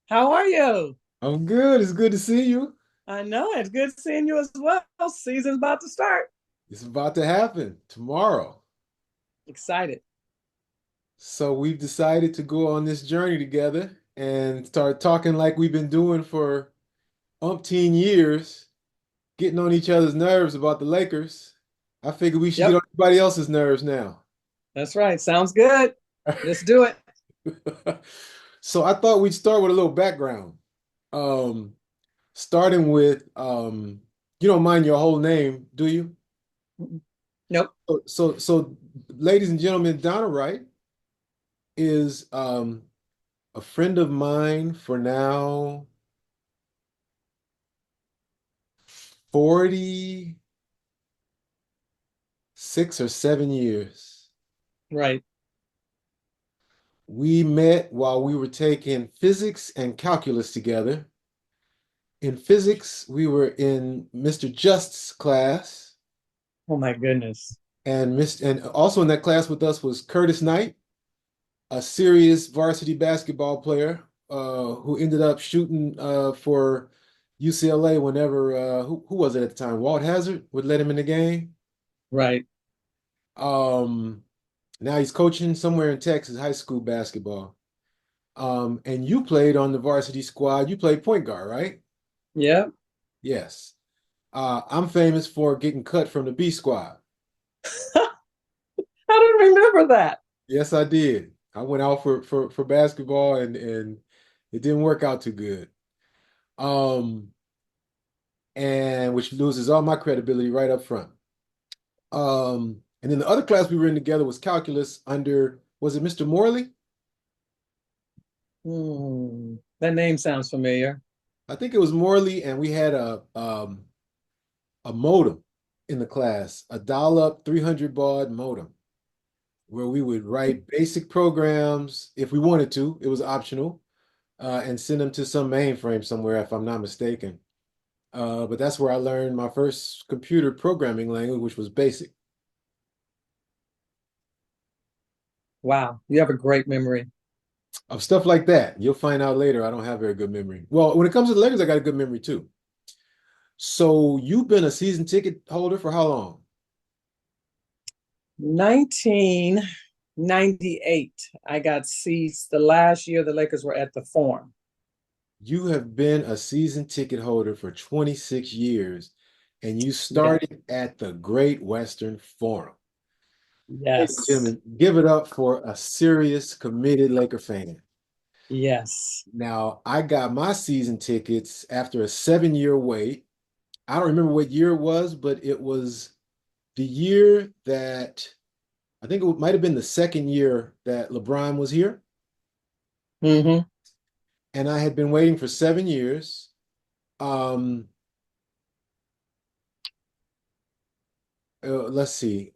How are you? I'm good. It's good to see you. I know it's good seeing you as well. Season's about to start. It's about to happen tomorrow. Excited. So we've decided to go on this journey together and start talking like we've been doing for umpteen years, getting on each other's nerves about the Lakers. I figure we should get Yep, on everybody else's nerves now. that's right. Sounds good. Let's do it. So I thought we'd start with a little background. Um, Starting with you don't mind your whole name, do you? Nope. So, ladies and gentlemen, Donna Wright is a friend of mine for now 46 or 7 years. Right. We met while we were taking physics and calculus together. In physics, we were in Mr. Just's class, Oh my goodness. and also in that class with us was Curtis Knight, a serious varsity basketball player who ended up shooting for UCLA whenever who was it at the time? Walt Hazard would let him in the game. Right. Um, Now he's coaching somewhere in Texas, high school basketball. And you played on the varsity squad. You played point guard, right? Yep. Yes. I'm famous for getting cut from the B squad. I don't remember that. Yes, I did. I went out for basketball and it didn't work out too good. Um, and which loses all my credibility right up front. And then the other class we were in together was calculus under, was it Mr. Morley? That name sounds familiar. I think it was Morley, and we had a modem in the class, a dial-up 300 baud modem, where we would write basic programs if we wanted to. It was optional, and send them to some mainframe somewhere, if I'm not mistaken. But that's where I learned my first computer programming language, which was BASIC. Wow. You have a great memory. Of stuff like that. You'll find out later I don't have very good memory. Well, when it comes to the Lakers, I got a good memory too. So you've been a season ticket holder for how long? 1998. I got seats the last year the Lakers were at the Forum. You have been a season ticket holder for 26 years, and you Yeah. started at the Great Western Forum. Ladies and Yes. gentlemen, give it up for a serious, committed Laker fan. Yes. Now, I got my season tickets after a 7 year wait. I don't remember what year it was, but it was the year that I think it might have been the second year that LeBron was here. Hmm. And I had been waiting for 7 years. Um, let's see.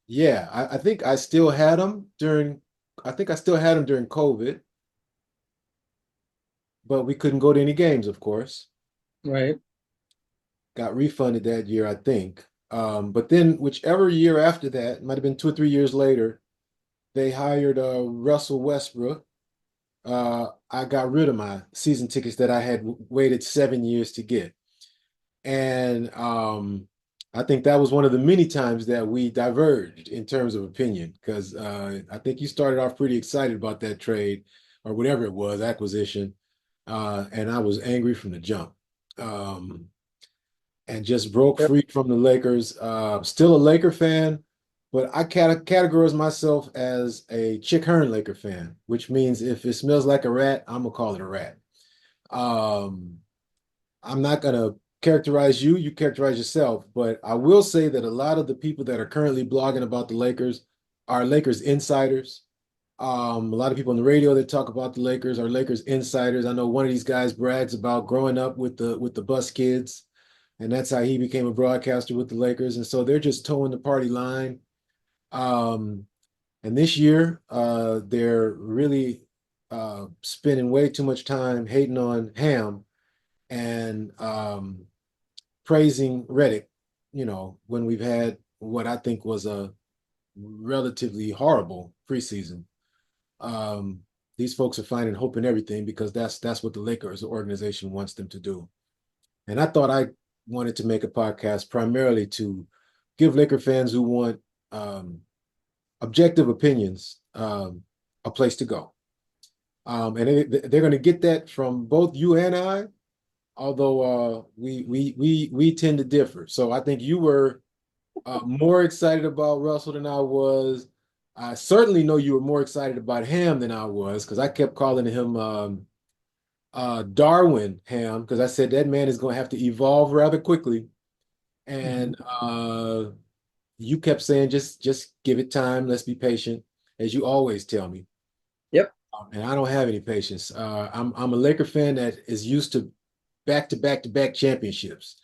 Yeah, I think I still had them during, I think I still had them during COVID, but we couldn't go to any games, of course. Right. Got refunded that year, I think. But then whichever year after that, it might have been 2 or 3 years later, they hired Russell Westbrook. I got rid of my season tickets that I had waited 7 years to get. And I think that was one of the many times that we diverged in terms of opinion, because I think you started off pretty excited about that trade or whatever it was, acquisition. And I was angry from the jump. Um, and just broke Yep. free from the Lakers. Still a Laker fan, but I categorize myself as a Chick Hearn Laker fan, which means if it smells like a rat, I'm gonna call it a rat. Um, I'm not gonna characterize you, you characterize yourself, but I will say that a lot of the people that are currently blogging about the Lakers are Lakers insiders. A lot of people on the radio that talk about the Lakers are Lakers insiders. I know one of these guys brags about growing up with the Bus Kids, and that's how he became a broadcaster with the Lakers. And so they're just towing the party line. Um, and this year, they're really spending way too much time hating on Ham and praising Reddick, when we've had what I think was a relatively horrible preseason. Um, these folks are finding hope in everything because that's what the Lakers organization wants them to do. And I thought I wanted to make a podcast primarily to give Laker fans who want um, objective opinions a place to go. And they're going to get that from both you and I, although we tend to differ. So I think you were more excited about Russell than I was. I certainly know you were more excited about Ham than I was because I kept calling him Darwin Ham because I said that man is going to have to evolve rather quickly. Mhm. And you kept saying just give it time, let's be patient, as you always tell me. Yep. And I don't have any patience. I'm a Laker fan that is used to back to back to back championships.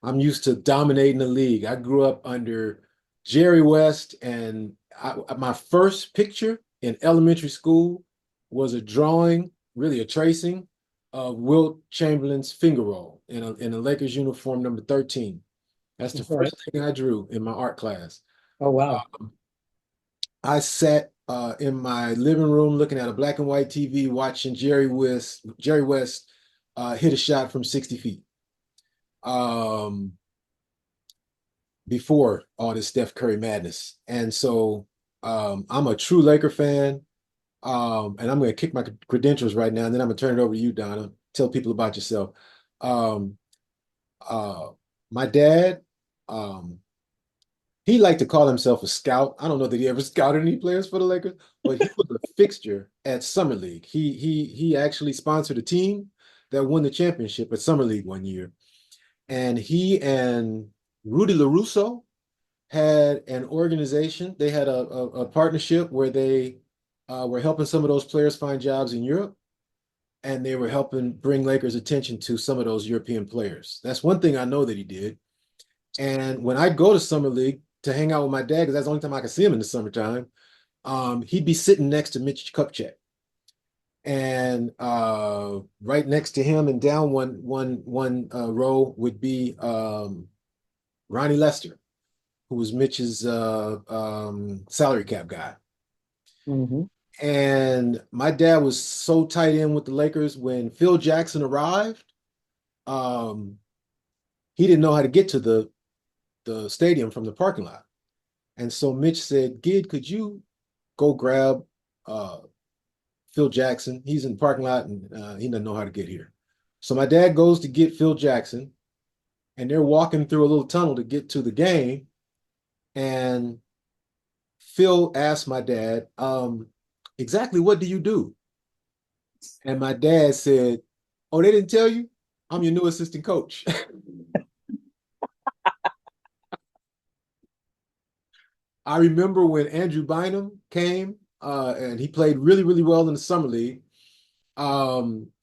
I'm used to dominating the league. I grew up under Jerry West, and my first picture in elementary school was a drawing, really a tracing of Wilt Chamberlain's finger roll in a Lakers uniform number 13. That's the Right. first thing I drew in my art class. Oh, wow. I sat in my living room looking at a black and white TV watching Jerry West hit a shot from 60 feet. Um, Before all this Steph Curry madness. And so I'm a true Laker fan. And I'm going to kick my credentials right now, and then I'm going to turn it over to you, Donna. Tell people about yourself. Um, uh, my dad, um, he liked to call himself a scout. I don't know that he ever scouted any players for the Lakers, but he was a fixture at Summer League. He actually sponsored a team that won the championship at Summer League one year. And he and Rudy LaRusso had an organization. They had a partnership where they were helping some of those players find jobs in Europe, and they were helping bring Lakers' attention to some of those European players. That's one thing I know that he did. And when I'd go to Summer League to hang out with my dad, because that's the only time I could see him in the summertime, he'd be sitting next to Mitch Kupchak. And right next to him and down one row would be Ronnie Lester, who was Mitch's salary cap guy. Hmm. And my dad was so tight in with the Lakers when Phil Jackson arrived. Um, he didn't know how to get to the stadium from the parking lot. And so Mitch said, Gid, could you go grab uh, Phil Jackson? He's in the parking lot and he doesn't know how to get here. So my dad goes to get Phil Jackson, and they're walking through a little tunnel to get to the game. And Phil asked my dad, exactly what do you do? And my dad said, oh, they didn't tell you? I'm your new assistant coach. I remember when Andrew Bynum came and he played really, really well in the summer league,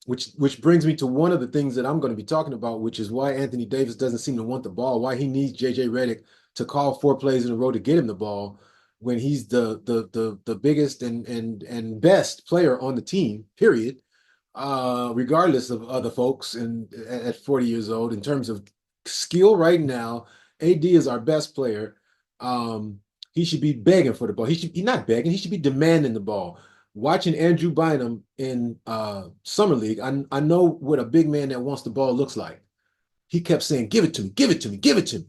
which brings me to one of the things that I'm going to be talking about, which is why Anthony Davis doesn't seem to want the ball, why he needs JJ Redick to call 4 plays in a row to get him the ball when he's the biggest and best player on the team, period. Regardless of other folks and at 40 years old, in terms of skill right now, AD is our best player. Um, he should be begging for the ball. He's not begging, he should be demanding the ball. Watching Andrew Bynum in Summer League, I know what a big man that wants the ball looks like. He kept saying, give it to me, give it to me, give it to me.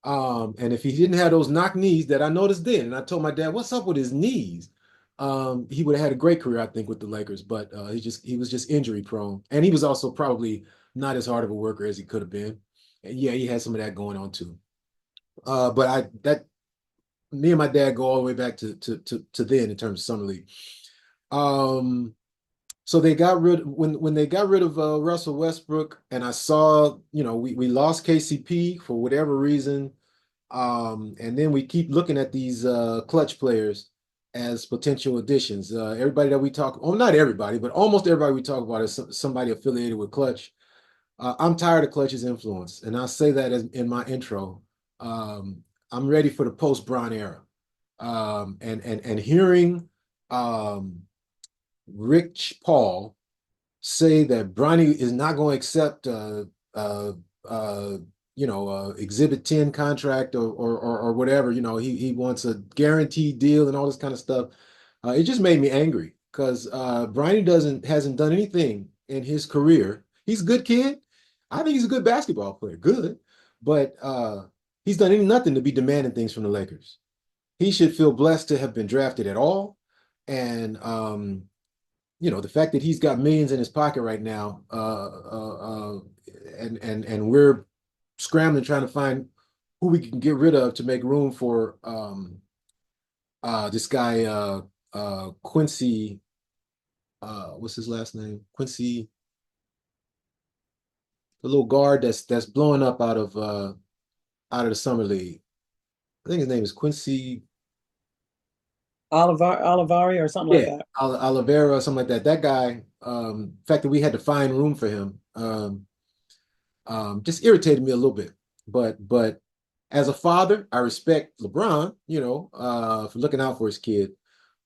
And if he didn't have those knock knees that I noticed then, and I told my dad, what's up with his knees? He would have had a great career, I think, with the Lakers, but he was just injury prone. And he was also probably not as hard of a worker as he could have been. And yeah, he had some of that going on too. But I that me and my dad go all the way back to then in terms of summer league. Um, so they got rid when they got rid of Russell Westbrook, and I saw, we lost KCP for whatever reason. And then we keep looking at these Klutch players as potential additions. Everybody that we talk, oh, not everybody, but almost everybody we talk about is somebody affiliated with Klutch. I'm tired of Klutch's influence, and I'll say that in my intro. Um, I'm ready for the post-Bron era. And hearing um, Rich Paul say that Bronny is not going to accept uh, uh, Exhibit 10 contract or whatever, he wants a guaranteed deal and all this kind of stuff. It just made me angry. because Bronny hasn't done anything in his career. He's a good kid. I think he's a good basketball player, good, but he's done nothing to be demanding things from the Lakers. He should feel blessed to have been drafted at all, and the fact that he's got millions in his pocket right now, and we're scrambling trying to find who we can get rid of to make room for this guy Quincy. What's his last name? Quincy, the little guard that's blowing up out of the summer league. I think his name is Quincy. Olivari or something like Yeah, that. Oliveira, or something like that. That guy, the fact that we had to find room for him, just irritated me a little bit. But as a father, I respect LeBron, for looking out for his kid.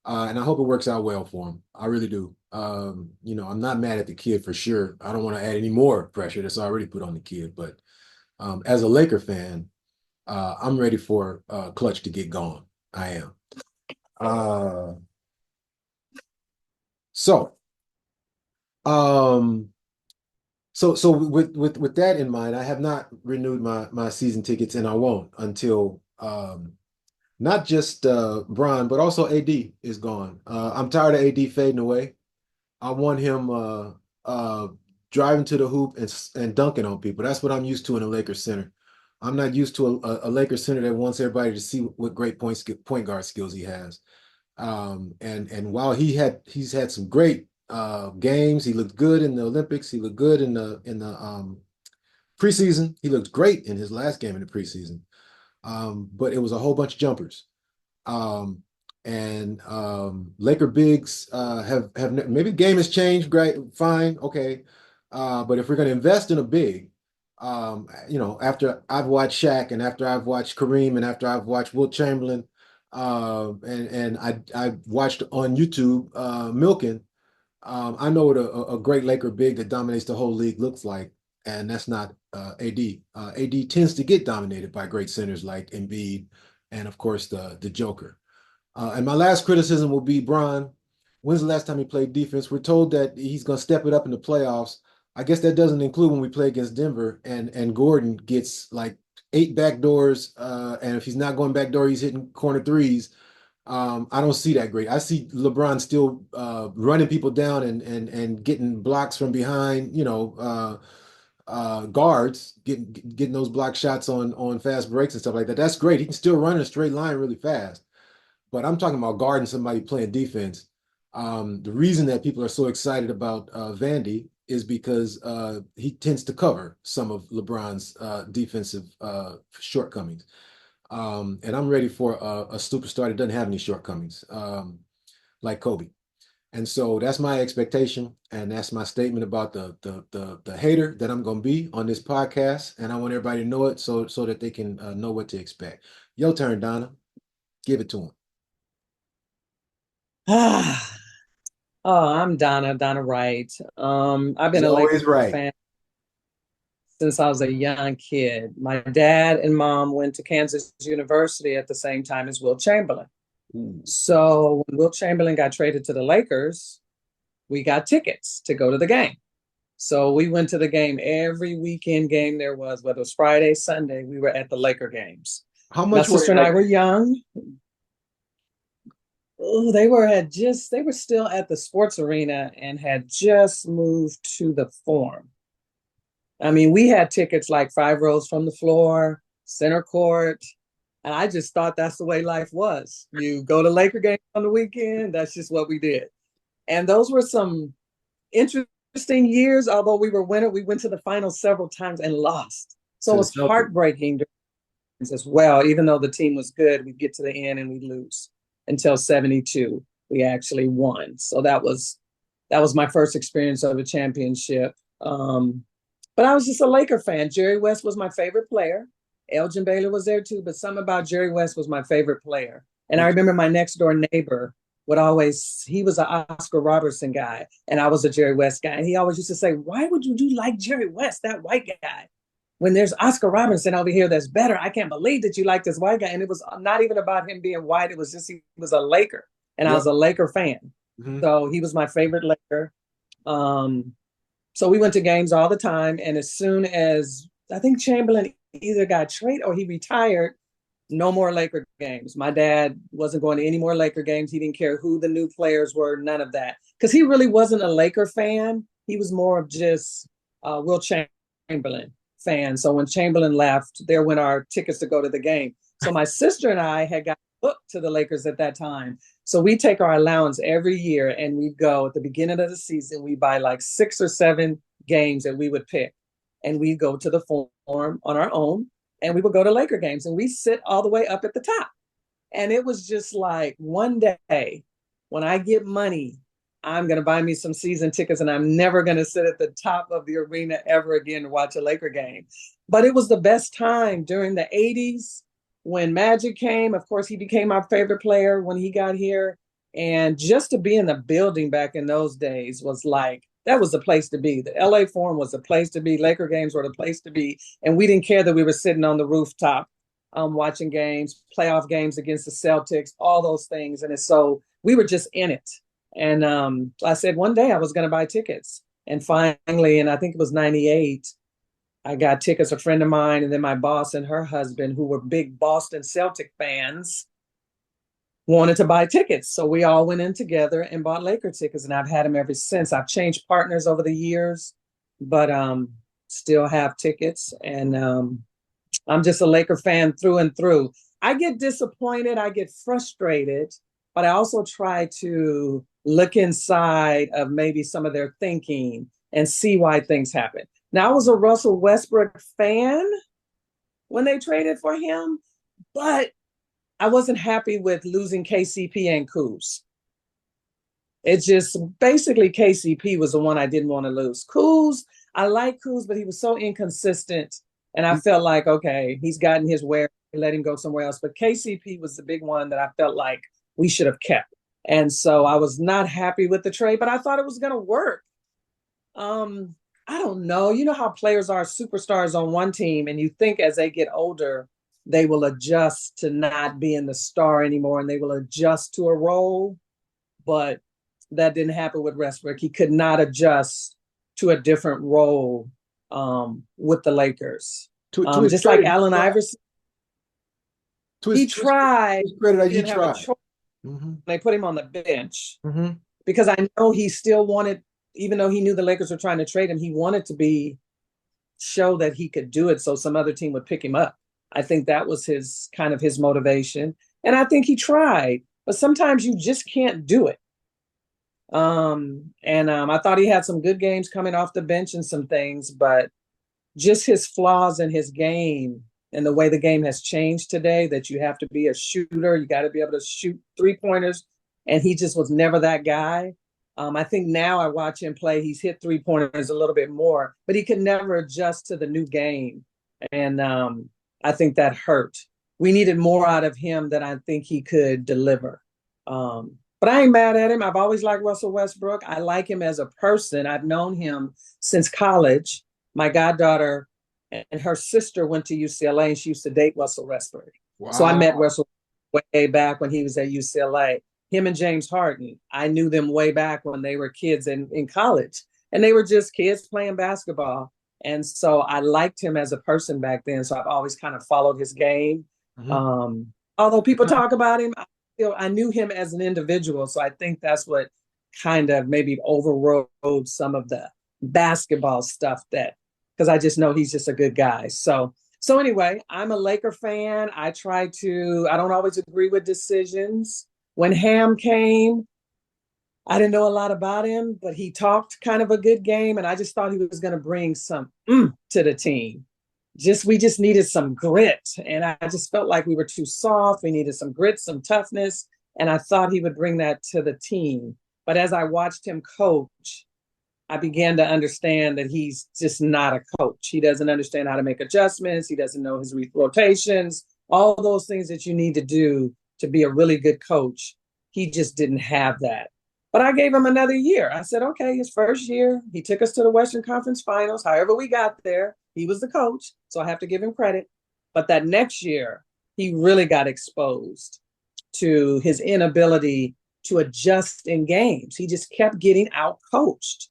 And I hope it works out well for him. I really do. I'm not mad at the kid for sure. I don't want to add any more pressure that's already put on the kid. But as a Laker fan, I'm ready for Klutch to get gone. I am. Uh, so, um, so with that in mind, I have not renewed my season tickets, and I won't until not just Bron, but also AD is gone. I'm tired of AD fading away. I want him uh, driving to the hoop and dunking on people. That's what I'm used to in a Lakers center. I'm not used to a Lakers center that wants everybody to see what great point guard skills he has. And while he's had some great games, he looked good in the Olympics. He looked good in the preseason. He looked great in his last game in the preseason. But it was a whole bunch of jumpers. Um, and Laker bigs have maybe the game has changed. Great, fine, okay. But if we're going to invest in a big, after I've watched Shaq and after I've watched Kareem and after I've watched Wilt Chamberlain, and I watched on YouTube Milken. I know what a great Laker big that dominates the whole league looks like, and that's not AD. AD tends to get dominated by great centers like Embiid and, of course, the Joker. And my last criticism will be Bron. When's the last time he played defense? We're told that he's going to step it up in the playoffs. I guess that doesn't include when we play against Denver and Gordon gets like 8 backdoors. And if he's not going backdoor, he's hitting corner threes. I don't see that great. I see LeBron still running people down and getting blocks from behind, guards, getting those block shots on fast breaks and stuff like that. That's great. He can still run in a straight line really fast. But I'm talking about guarding somebody playing defense. The reason that people are so excited about Vandy is because he tends to cover some of LeBron's defensive shortcomings. And I'm ready for a superstar that doesn't have any shortcomings, like Kobe. And so that's my expectation, and that's my statement about the hater that I'm going to be on this podcast. And I want everybody to know it so that they can know what to expect. Your turn, Donna. Give it to him. Ah, oh, I'm Donna Wright. I've He's been a Laker always right. fan since I was a young kid. My dad and mom went to Kansas University at the same time as Wilt Chamberlain. Ooh. So when Wilt Chamberlain got traded to the Lakers, we got tickets to go to the game. So we went to the game every weekend game there was, whether it was Friday, Sunday, we were at the Laker games. How My much were sister they and I like? were young. Oh, they were still at the sports arena and had just moved to the Forum. I mean, we had tickets like 5 rows from the floor, center court, and I just thought that's the way life was. You go to Laker games on the weekend, that's just what we did. And those were some interesting years, although we were winner. We went to the finals several times and lost. So To it the was Celtics. heartbreaking as well. Even though the team was good, we'd get to the end and we'd lose until 72. We actually won. So that was my first experience of a championship. But I was just a Laker fan. Jerry West was my favorite player. Elgin Baylor was there too, but something about Jerry West was my favorite player. And I Me remember my next door neighbor he was an Oscar Robertson guy, and I was a Jerry West guy. And he always used to say, "Why would you do like Jerry West, that white guy? When there's Oscar Robertson over here that's better, I can't believe that you like this white guy." And it was not even about him being white. It was just he was a Laker, and I Yep. was a Laker fan. Hmm. So he was my favorite Laker. Um, so we went to games all the time. And as soon as I think Chamberlain either got traded or he retired, no more Laker games. My dad wasn't going to any more Laker games. He didn't care who the new players were, none of that. Because he really wasn't a Laker fan. He was more of just Will Chamberlain fan. So when Chamberlain left, there went our tickets to go to the game. So my sister and I had got booked to the Lakers at that time. So we take our allowance every year and we go at the beginning of the season. We buy like 6 or 7 games that we would pick. And we go to the Forum on our own and we would go to Laker games and we sit all the way up at the top. And it was just like one day when I get money, I'm going to buy me some season tickets and I'm never going to sit at the top of the arena ever again to watch a Laker game. But it was the best time during the 80s when Magic came. Of course, he became my favorite player when he got here. And just to be in the building back in those days was like, that was the place to be. The LA Forum was the place to be. Laker games were the place to be. And we didn't care that we were sitting on the rooftop watching games, playoff games against the Celtics, all those things. And it's so we were just in it. And I said one day I was going to buy tickets. And finally, and I think it was 98, I got tickets, a friend of mine, and then my boss and her husband, who were big Boston Celtic fans, wanted to buy tickets. So we all went in together and bought Laker tickets. And I've had them ever since. I've changed partners over the years, but still have tickets. And I'm just a Laker fan through and through. I get disappointed, I get frustrated, but I also try to look inside of maybe some of their thinking and see why things happen. Now, I was a Russell Westbrook fan when they traded for him, but I wasn't happy with losing KCP and Kuz. It's just basically KCP was the one I didn't want to lose. Kuz, I like Kuz, but he was so inconsistent. And I felt like, okay, he's gotten his wear, let him go somewhere else. But KCP was the big one that I felt like we should have kept. And so I was not happy with the trade, but I thought it was going to work. Um, I don't know. You know how players are superstars on one team, and you think as they get older, they will adjust to not being the star anymore and they will adjust to a role. But that didn't happen with Westbrook. He could not adjust to a different role with the Lakers. To his Just like credit, Allen Iverson, he to tried. his credit, He he didn't have a tried. choice. Hmm. They put him on the bench Hmm. because I know he still wanted, even though he knew the Lakers were trying to trade him, he wanted to be show that he could do it so some other team would pick him up. I think that was his kind of his motivation. And I think he tried, but sometimes you just can't do it. And I thought he had some good games coming off the bench and some things, but just his flaws in his game and the way the game has changed today that you have to be a shooter, you got to be able to shoot 3 pointers. And he just was never that guy. I think now I watch him play, he's hit 3 pointers a little bit more, but he could never adjust to the new game. And I think that hurt. We needed more out of him than I think he could deliver. But I ain't mad at him. I've always liked Russell Westbrook. I like him as a person. I've known him since college. My goddaughter and her sister went to UCLA and she used to date Russell Westbrook. So I met Wow. Russell way back when he was at UCLA. Him and James Harden, I knew them way back when they were kids in college. And they were just kids playing basketball. And so I liked him as a person back then. So I've always kind of followed his game. Hmm. Although people talk about him, I knew him as an individual. So I think that's what kind of maybe overrode some of the basketball stuff that, because I just know he's just a good guy. So anyway, I'm a Laker fan. I don't always agree with decisions. When Ham came, I didn't know a lot about him, but he talked kind of a good game. And I just thought he was going to bring some to the team. We just needed some grit. And I just felt like we were too soft. We needed some grit, some toughness. And I thought he would bring that to the team. But as I watched him coach, I began to understand that he's just not a coach. He doesn't understand how to make adjustments. He doesn't know his rotations, all those things that you need to do to be a really good coach. He just didn't have that. But I gave him another year. I said, okay, his first year, he took us to the Western Conference Finals. However we got there, he was the coach. So I have to give him credit. But that next year, he really got exposed to his inability to adjust in games. He just kept getting out coached.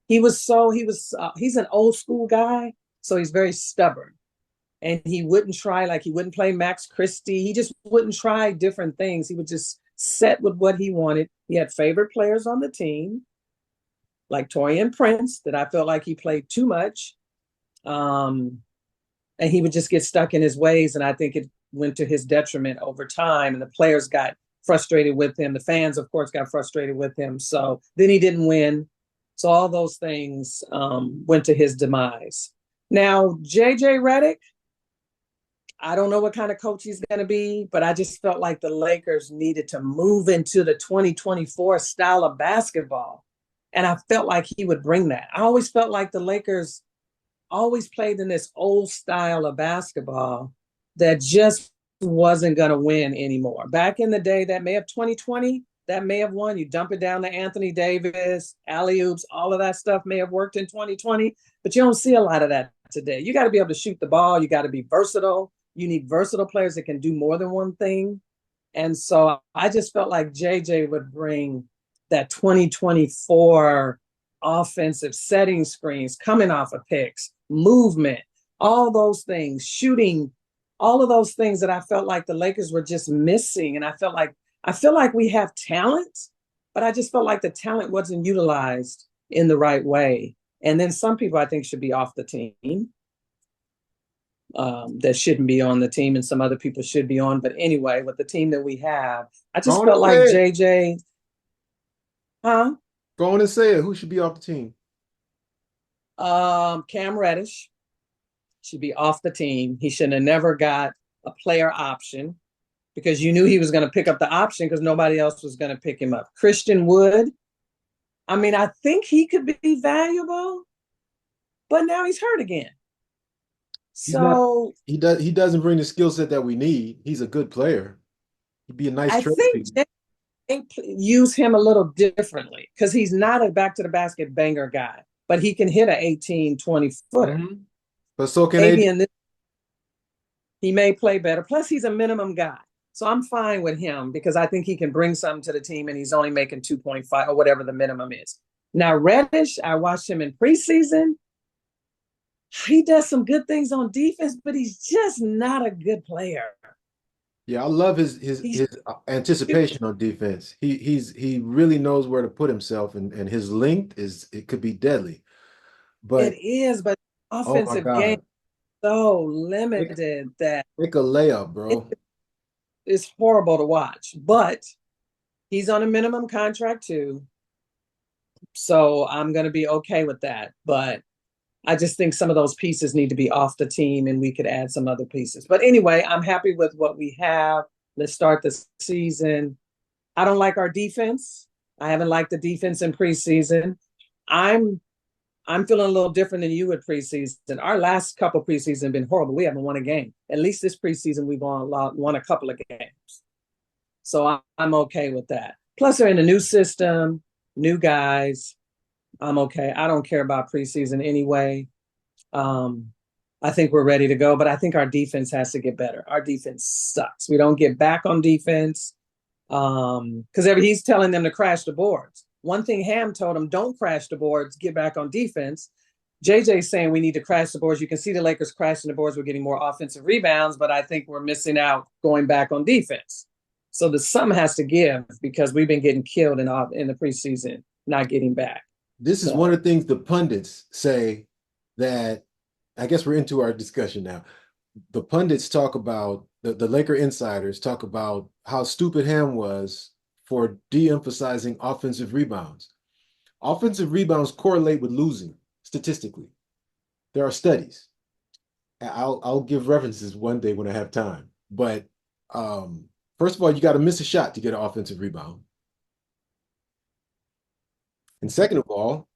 He's an old school guy, so he's very stubborn. And he wouldn't try, like he wouldn't play Max Christie. He just wouldn't try different things. He would just set with what he wanted. He had favorite players on the team, like Torian Prince, that I felt like he played too much. And he would just get stuck in his ways. And I think it went to his detriment over time. And the players got frustrated with him. The fans, of course, got frustrated with him. So then he didn't win. So all those things went to his demise. Now, JJ Redick, I don't know what kind of coach he's going to be, but I just felt like the Lakers needed to move into the 2024 style of basketball. And I felt like he would bring that. I always felt like the Lakers always played in this old style of basketball that just wasn't going to win anymore. Back in the day, that May of 2020, that may have won. You dump it down to Anthony Davis, alley-oops, all of that stuff may have worked in 2020, but you don't see a lot of that today. You got to be able to shoot the ball. You got to be versatile. You need versatile players that can do more than one thing. And so I just felt like JJ would bring that 2024 offensive setting screens, coming off of picks, movement, all those things, shooting, all of those things that I felt like the Lakers were just missing. And I feel like we have talent, but I just felt like the talent wasn't utilized in the right way. And then some people I think should be off the team. That shouldn't be on the team, and some other people should be on. But anyway, with the team that we have, I just Go on and felt like say it. JJ, huh? Go on and say it. Who should be off the team? Cam Reddish should be off the team. He should have never got a player option because you knew he was going to pick up the option because nobody else was going to pick him up. Christian Wood, I mean, I think he could be valuable, but now he's hurt again. He's not. So He doesn't bring the skill set that we need. He's a good player. He'd be a nice I trade think piece. they use him a little differently because he's not a back to the basket banger guy, but he can hit an 18, 20 footer. Mhm. But so can Maybe AD. in this, he may play better. Plus, he's a minimum guy. So I'm fine with him because I think he can bring something to the team and he's only making 2.5 or whatever the minimum is. Now, Reddish, I watched him in preseason. He does some good things on defense, but he's just not a good player. Yeah, I love his He's anticipation on defense. He really knows where to put himself, and his length is it could be deadly. it But is, but oh my offensive game God, so make, limited that make a layup, it bro. is horrible to watch. But he's on a minimum contract too. So I'm going to be okay with that. But I just think some of those pieces need to be off the team and we could add some other pieces. But anyway, I'm happy with what we have. Let's start the season. I don't like our defense. I haven't liked the defense in preseason. I'm I'm feeling a little different than you with preseason. Our last couple preseason have been horrible. We haven't won a game. At least this preseason we've won a couple of games. So I'm okay with that. Plus, they're in a new system, new guys. I'm okay. I don't care about preseason anyway. Um, I think we're ready to go, but I think our defense has to get better. Our defense sucks. We don't get back on defense because he's telling them to crash the boards. One thing Ham told him, don't crash the boards, get back on defense. JJ's saying we need to crash the boards. You can see the Lakers crashing the boards. We're getting more offensive rebounds, but I think we're missing out going back on defense. So the sum has to give because we've been getting killed in the preseason, not getting back. This is one So of the things the pundits say that I guess we're into our discussion now. The pundits talk about the Laker insiders talk about how stupid Ham was for de-emphasizing offensive rebounds. Offensive rebounds correlate with losing statistically. There are studies. I'll give references one day when I have time. But first of all, you got to miss a shot to get an offensive rebound. And second of all,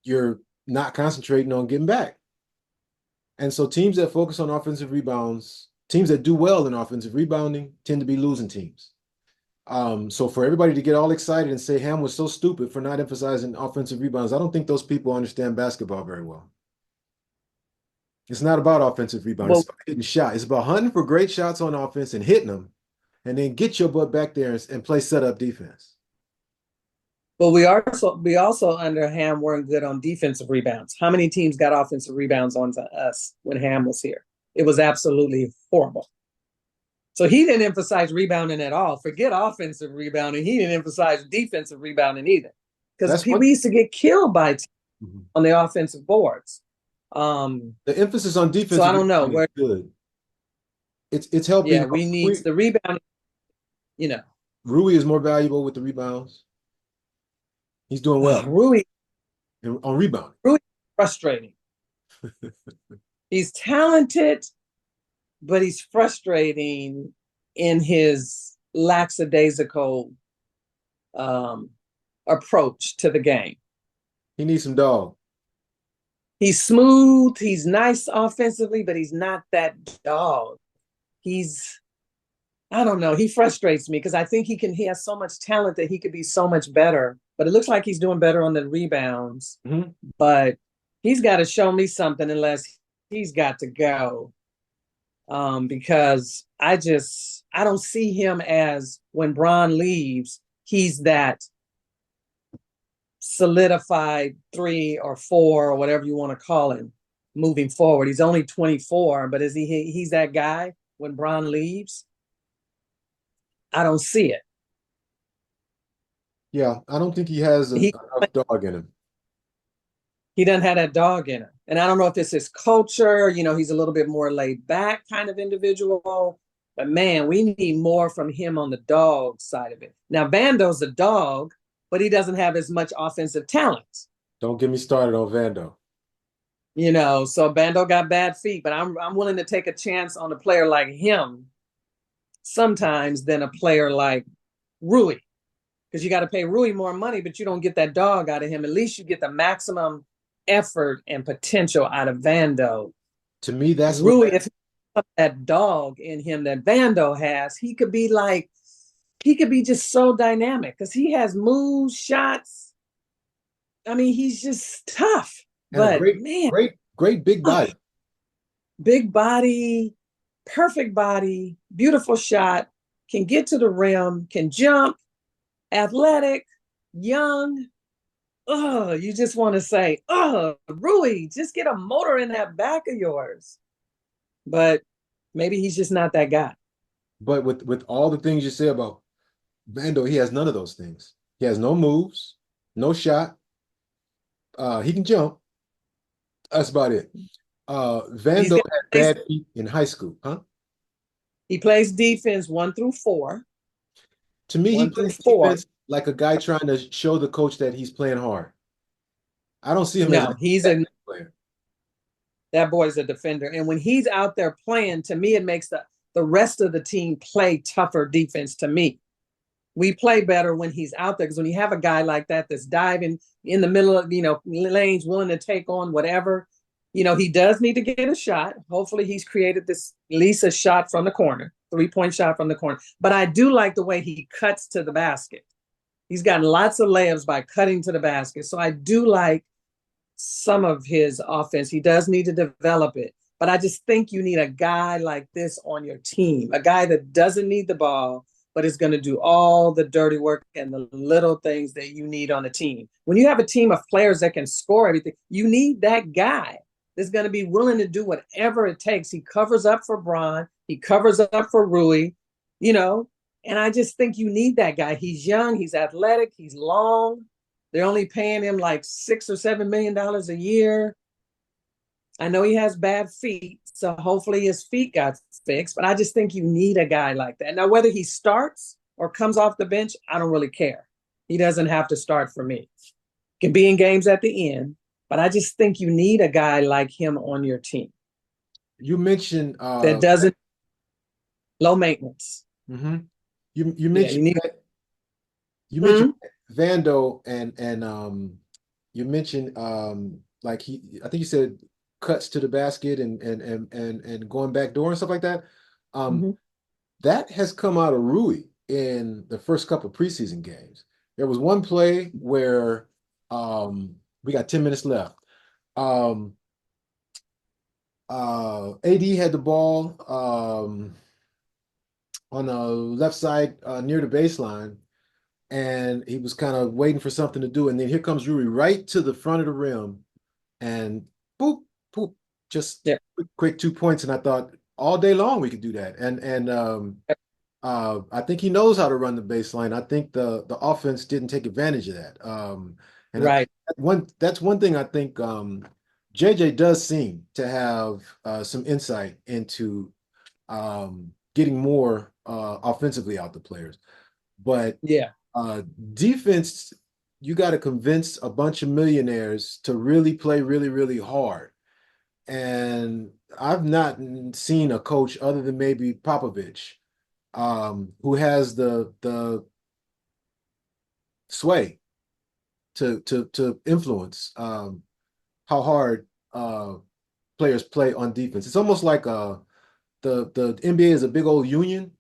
you're not concentrating on getting back. And so teams that focus on offensive rebounds, teams that do well in offensive rebounding tend to be losing teams. So for everybody to get all excited and say Ham was so stupid for not emphasizing offensive rebounds, I don't think those people understand basketball very well. It's not about offensive rebounds. well, It's about hitting shots. It's about hunting for great shots on offense and hitting them, and then get your butt back there and play setup defense. But we also under Ham weren't good on defensive rebounds. How many teams got offensive rebounds onto us when Ham was here? It was absolutely horrible. So he didn't emphasize rebounding at all. Forget offensive rebounding. He didn't emphasize defensive rebounding either. Because That's we one. used to get killed by Mhm. on the offensive boards. Um, The emphasis on so I defensive don't know rebounding is where. good. It's helping. Yeah, we need the rebounding. You know, Rui is more valuable with the rebounds. He's doing well Rui on rebounding. Rui frustrating. He's talented, but he's frustrating in his lackadaisical um, approach to the game. He needs some dog. He's smooth, he's nice offensively, but he's not that dog. He's I don't know. He frustrates me because I think he has so much talent that he could be so much better. But it looks like he's doing better on the rebounds. Mhm. But he's got to show me something unless he's got to go. Because I don't see him as when Bron leaves, he's that solidified 3 or 4 or whatever you want to call him moving forward. He's only 24, but he's that guy when Bron leaves? I don't see it. Yeah, I don't think he has He enough dog in him. he doesn't have that dog in him. And I don't know if it's his culture, he's a little bit more laid back kind of individual. But man, we need more from him on the dog side of it. Now, Vando's a dog, but he doesn't have as much offensive talent. Don't get me started on Vando. So Bando got bad feet, but I'm willing to take a chance on a player like him sometimes than a player like Rui. Because you got to pay Rui more money, but you don't get that dog out of him. At least you get the maximum effort and potential out of Vando. To me, that's what Rui, if that dog in him that Vando has, he could be just so dynamic because he has moves, shots. I mean, he's just tough. and a But great, man, great, great big body. big body, perfect body, beautiful shot, can get to the rim, can jump, athletic, young. Oh, you just want to say, oh, Rui, just get a motor in that back of yours. But maybe he's just not that guy. But with all the things you say about Vando, he has none of those things. He has no moves, no shot. He can jump. That's about it. He's Vando gonna had play, bad feet in high school, huh? he plays defense 1 through 4, To me, he one through plays four. defense like a guy trying to show the coach that he's playing hard. I don't see him as a No, he's a defensive player. that boy's a defender. And when he's out there playing, to me, it makes the rest of the team play tougher defense to me. We play better when he's out there because when you have a guy like that that's diving in the middle of lanes, willing to take on whatever, he does need to get a shot. Hopefully, he's created this at least a shot from the corner, 3-point shot from the corner. But I do like the way he cuts to the basket. He's gotten lots of layups by cutting to the basket. So I do like some of his offense. He does need to develop it. But I just think you need a guy like this on your team, a guy that doesn't need the ball, but is going to do all the dirty work and the little things that you need on a team. When you have a team of players that can score everything, you need that guy that's going to be willing to do whatever it takes. He covers up for Bron, he covers up for Rui, you know, and I just think you need that guy. He's young, he's athletic, he's long. They're only paying him like $6 or $7 million a year. I know he has bad feet, so hopefully his feet got fixed. But I just think you need a guy like that. Now, whether he starts or comes off the bench, I don't really care. He doesn't have to start for me. Can be in games at the end, but I just think you need a guy like him on your team You mentioned that doesn't low maintenance. mhm. You Yeah, you mentioned need. you mentioned Hmm? Vando and you mentioned like I think you said cuts to the basket and going back door and stuff like that. Um Hmm. that has come out of Rui in the first couple of preseason games. There was one play where we got 10 minutes left. Um AD had the ball on the left side near the baseline. and he was kind of waiting for something to do. And then here comes Yuri right to the front of the rim and boop, boop, just Yeah. quick 2 points. And I thought all day long we could do that. And I think he knows how to run the baseline. I think the offense didn't take advantage of that. And I think Right. that's one thing I think JJ does seem to have some insight into getting more offensively out the players. But Yeah. uh, defense, you got to convince a bunch of millionaires to really play really, really hard. And I've not seen a coach other than maybe Popovich who has the sway to influence how hard players play on defense. It's almost like the NBA is a big old union,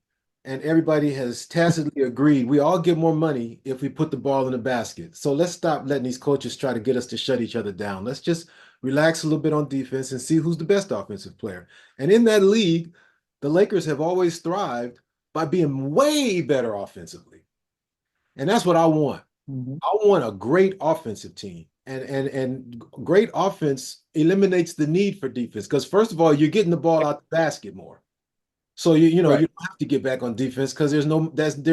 and everybody has tacitly agreed we all get more money if we put the ball in the basket. So let's stop letting these coaches try to get us to shut each other down. Let's just relax a little bit on defense and see who's the best offensive player. And in that league, the Lakers have always thrived by being way better offensively. And that's what I want. Mhm. I want a great offensive team. And great offense eliminates the need for defense because first of all, you're getting the ball out the basket more. So you Right. don't have to get back on defense because there's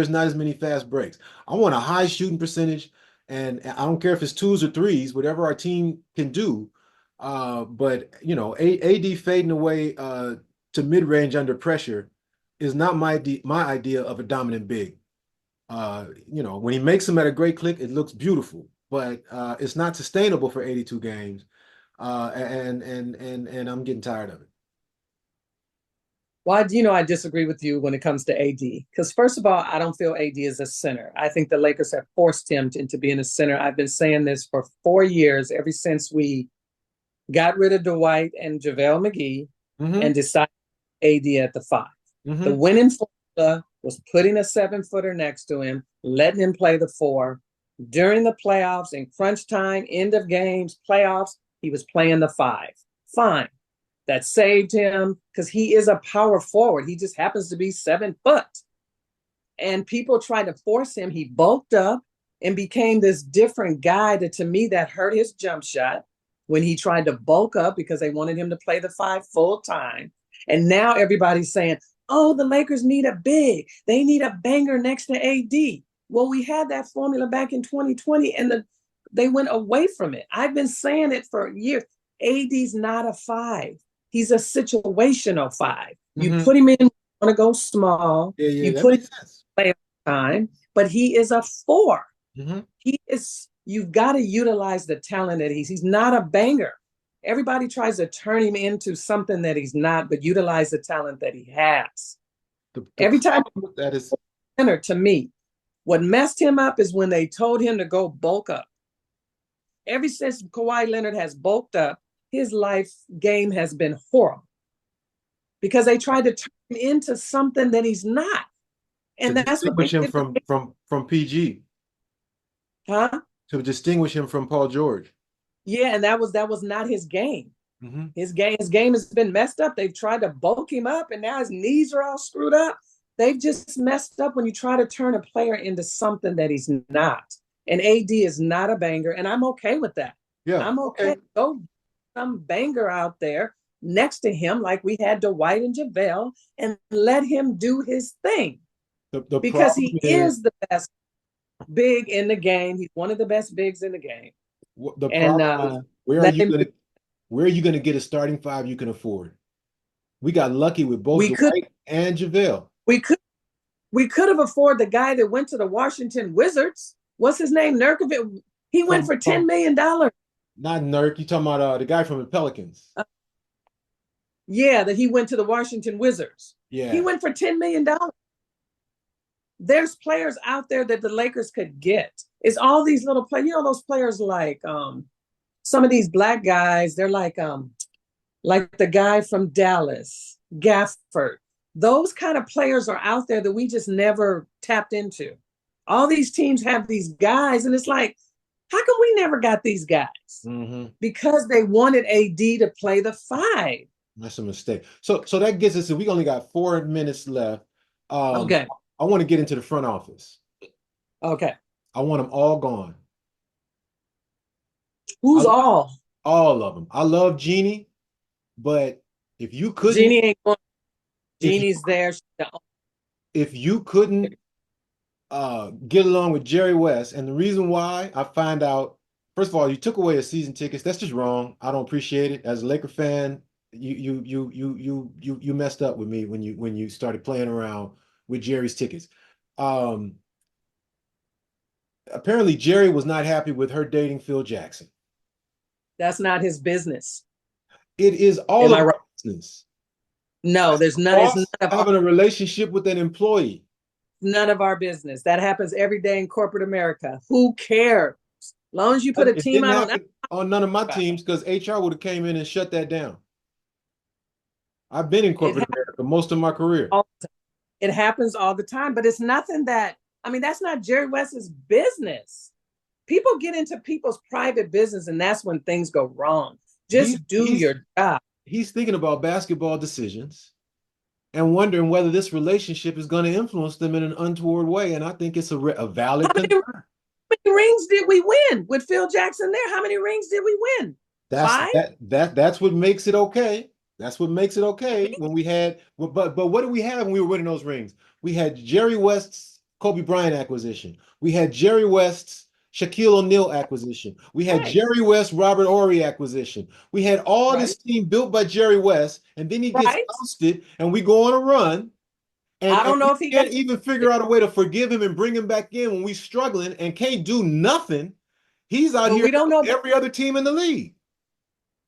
not as many fast breaks. I want a high shooting percentage, and I don't care if it's twos or threes, whatever our team can do. But AD fading away to mid range under pressure is not my idea of a dominant big. When he makes them at a great click, it looks beautiful, but it's not sustainable for 82 games. And I'm getting tired of it. Well, I disagree with you when it comes to AD. Because first of all, I don't feel AD is a center. I think the Lakers have forced him into being a center. I've been saying this for 4 years, ever since we got rid of Dwight and JaVale McGee Hmm. and decided AD at the five. The Hmm. winning formula was putting a 7-footer next to him, letting him play the four. During the playoffs, in crunch time, end of games, playoffs, he was playing the five. Fine. That saved him because he is a power forward. He just happens to be 7 foot. And people tried to force him. He bulked up and became this different guy that to me that hurt his jump shot when he tried to bulk up because they wanted him to play the five full time. And now everybody's saying, oh, the Lakers need a big. They need a banger next to AD. Well, we had that formula back in 2020 and they went away from it. I've been saying it for years. AD's not a five. He's a situational five. You Hmm. put him in, you want to go small. Yeah, yeah, You that put him makes sense. play time, but he is a four. Hmm. You've got to utilize the talent that he's not a banger. Everybody tries to turn him into something that he's not, but utilize the talent that he has. The Every time problem with that is center to me, what messed him up is when they told him to go bulk up. Ever since Kawhi Leonard has bulked up, his life game has been horrible because they tried to turn him into something that he's not. to And that's what distinguish they him did from PG, huh? to distinguish him from Paul George. Yeah, and that was not his game. Hmm. His game has been messed up. They've tried to bulk him up, and now his knees are all screwed up. They've just messed up when you try to turn a player into something that he's not. And AD is not a banger, and I'm okay with that. Yeah. I'm Okay. okay. Go some banger out there next to him, like we had Dwight and JaVale, and let him do his thing The because problem he is is the best big in the game. He's one of the best bigs in the game, the and problem is let him. where are you gonna get a starting five you can afford? We got lucky with both We could Dwight and JaVale. we could We could have afforded the guy that went to the Washington Wizards. What's his name? Nurkic. He went From for $10 million. not Nurk, you talking about the guy from the Pelicans. Yeah, that he went to the Washington Wizards. He Yeah. went for $10 million. There's players out there that the Lakers could get. It's all these little players. Those players like some of these black guys. They're like the guy from Dallas, Gafford. Those kind of players are out there that we just never tapped into. All these teams have these guys, and it's like, how come we never got these guys? Hmm. Because they wanted AD to play the five. That's a mistake. So that gets us, we only got 4 minutes left. Um, Okay. I want to get into the front office. Okay. I want them all gone. I Who's love all? all of them. I love Jeannie, but if you couldn't, Jeannie ain't going. if you Jeannie's there. She's the if you couldn't get along with Jerry West, and the reason why I find out, first of all, you took away his season tickets. That's just wrong. I don't appreciate it. As a Laker fan, you messed up with me when you started playing around with Jerry's tickets. Um, Apparently Jerry was not happy with her dating Phil Jackson. That's not his business. It is all Am of I right? our business. No, That's there's the none. It's boss none of our having a relationship with an employee. none of our business. That happens every day in corporate America. Who cares? As long as you put a It team didn't out on happen on none of my teams because HR would have came in and shut that down. I've been in it corporate America most of my career. happens, it happens all the time, but it's nothing that I mean, that's not Jerry West's business. People get into people's private business and that's when things go wrong. He's Just do he's your job. he's thinking about basketball decisions and wondering whether this relationship is going to influence them in an untoward way. And I think it's a How valid many, concern. many rings did we win with Phil Jackson there? How many rings did we win? Five? That's what makes it okay. That's what makes it okay when we had, but what did we have when we were winning those rings? We had Jerry West's Kobe Bryant acquisition. We had Jerry West's Shaquille O'Neal acquisition. We had Right, Jerry West Robert Horry acquisition. We had all right, this team built by Jerry West, and then he gets right. ousted, and we go on a run, I and don't we know if he got can't even figure out a way to forgive him and bring him back in when we struggling and can't do nothing. He's out but here we don't know every other team in the league.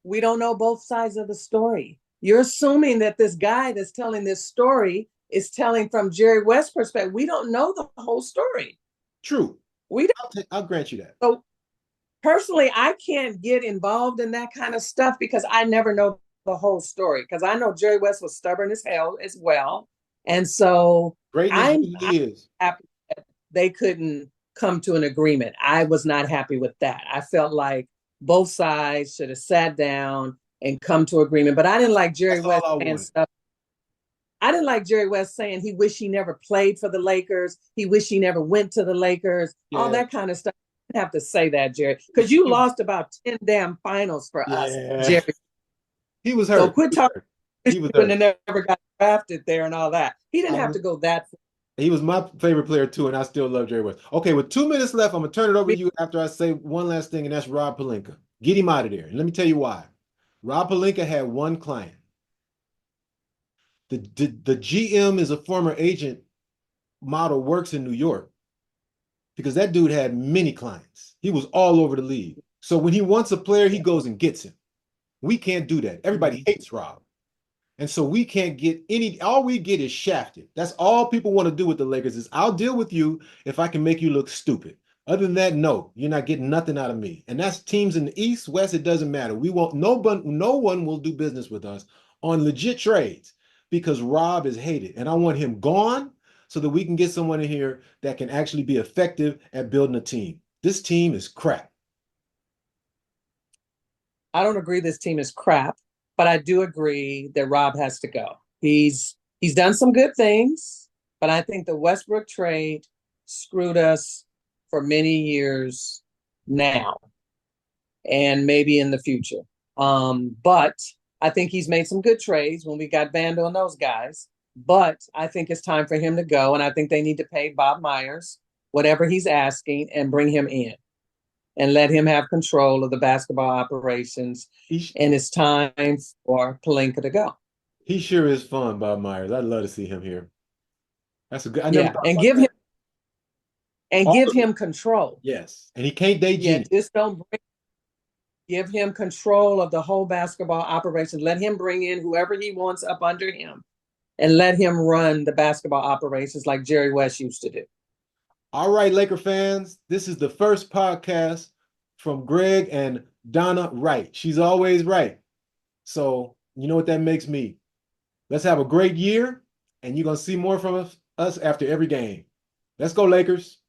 we don't know both sides of the story. You're assuming that this guy that's telling this story is telling from Jerry West's perspective. We don't know the whole story. True. We I'll grant you that. don't. So personally, I can't get involved in that kind of stuff because I never know the whole story. Because I know Jerry West was stubborn as hell as well, and so Greatness I'm usually is. happy that they couldn't come to an agreement. I was not happy with that. I felt like both sides should have sat down and come to agreement. But I didn't like Jerry That's all West I saying wanted. stuff. I didn't like Jerry West saying he wished he never played for the Lakers. He wished he never went to the Lakers. All Yeah. that kind of stuff. You didn't have to say that, Jerry, because you lost about 10 damn finals for us, Yeah. Jerry. He was So hurt. quit talking He was when they hurt. never got drafted there and all that. He didn't have I, to go that far. he was my favorite player too, and I still love Jerry West. Okay, with 2 minutes left, I'm gonna turn it over to you after I say one last thing, and that's Rob Pelinka. Get him out of there. And let me tell you why. Rob Pelinka had one client. The GM is a former agent model, works in New York because that dude had many clients. He was all over the league. So when he wants a player, he goes and gets him. We can't do that. Everybody hates Rob. And so we can't get all we get is shafted. That's all people want to do with the Lakers is I'll deal with you if I can make you look stupid. Other than that, no, you're not getting nothing out of me. And that's teams in the East, West, it doesn't matter. We won't, no one will do business with us on legit trades because Rob is hated. And I want him gone so that we can get someone in here that can actually be effective at building a team. This team is crap. I don't agree this team is crap, but I do agree that Rob has to go. He's done some good things, but I think the Westbrook trade screwed us for many years now and maybe in the future. But I think he's made some good trades when we got Vando and those guys. But I think it's time for him to go, and I think they need to pay Bob Myers whatever he's asking and bring him in and let him have control of the basketball operations. He, And it's time for Pelinka to go. he sure is fun, Bob Myers. I'd love to see him here. That's a good, I never Yeah, thought about that. and All give of it. him control. Yes. And he can't date Yeah, Genie. just don't bring, give him control of the whole basketball operation. Let him bring in whoever he wants up under him and let him run the basketball operations like Jerry West used to do. All right, Laker fans, this is the first podcast from Greg and Donna Wright. She's always right. So, you know what that makes me. Let's have a great year, and you're going to see more from us after every game. Let's go, Lakers.